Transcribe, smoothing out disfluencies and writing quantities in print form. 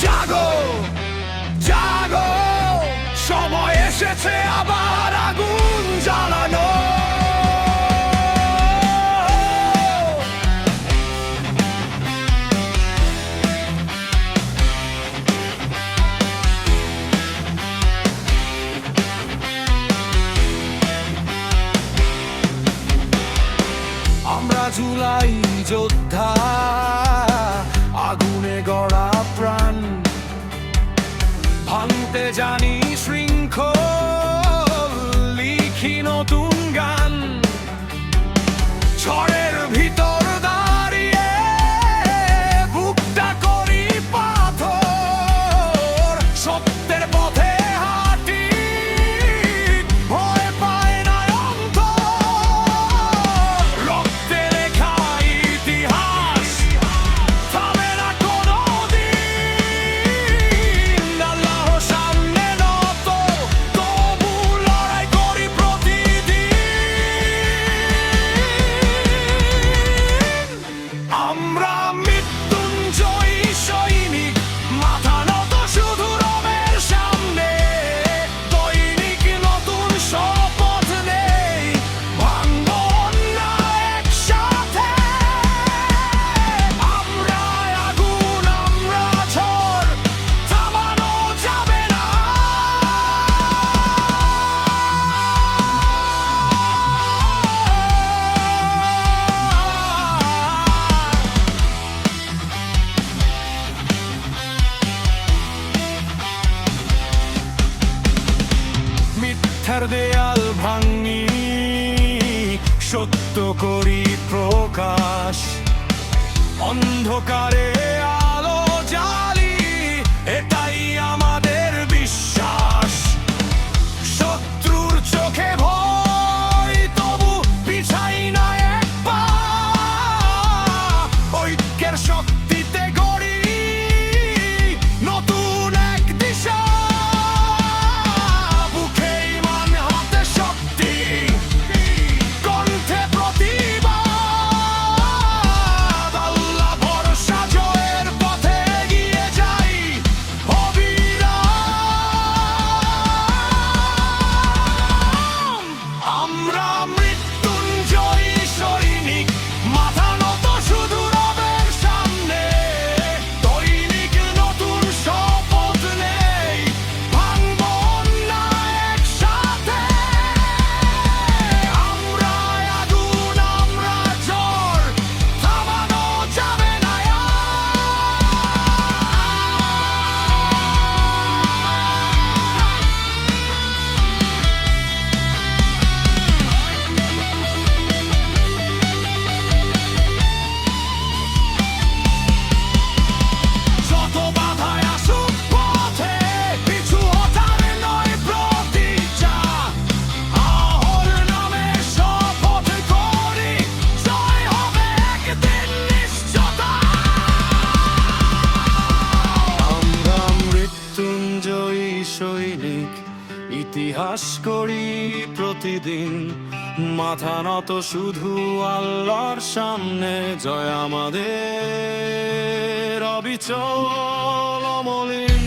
জাগো জাগো, সময় এসেছে আবার আগুন জ্বালানো। আমরা জুলাই যোদ্ধা, আগুনে গড়া প্রাণ, ভাঙতে জানি শৃঙ্খল, লিখি নতুন গান। ঝড়ের ভিতর দাঁড়িয়ে বুকটা করি পাথর, সত্যের পথে হাঁটি, ভয় পায় না অন্তর। রক্তে লেখা ইতিহাস থামে না কোনোদিন। আল্লাহর সামনে নত, তবু লড়াই করি প্রতিদিন। আমরা মৃত্যুঞ্জয়ী সৈনিক, মাথা নত শুধু রবের সামনে। দৈনিক নতুন শপথ নেই, ভাঙব অন্যায় একসাথে। আমরা আগুন, আমরা ঝড়, থামানো যাবে না। মিথ্যার দেয়াল ভাঙি, সত্য করি প্রকাশ। অন্ধকারে আলো জ্বালি, এটাই আমাদের বিশ্বাস। শত্রুর চোখে ভয়, তবু পিছাই না এক পা। ঐক্যের শক্তিতে গড়ি নতুন এক দিশা। বুকে ঈমান, হাতে শক্তি, কণ্ঠে প্রতিবাদ। আল্লাহ ভরসা, জয়ের পথে এগিয়ে যাই অবিরাম। আমরা মৃত্যুঞ্জয়ী সৈনিক, মাথা নত শুধু রবের সামনে। দৈনিক নতুন শপথ নেই, ভাঙব অন্যায় একসাথে। আমরা আগুন, আমরা ঝড়, থামানো যাবে না যত বাধায় আসুক পথে, পিছু হটার নয় প্রতিজ্ঞা। আহর নামে শপথ করি, জয় হবে একদিন নিশ্চয়তা। আমরা মৃত্যুঞ্জয়ী সৈনিক, ইতিহাস করি প্রতিদিন। মাথা নত শুধু আল্লাহর সামনে। জয় আমাদের অবিচল অমলিন।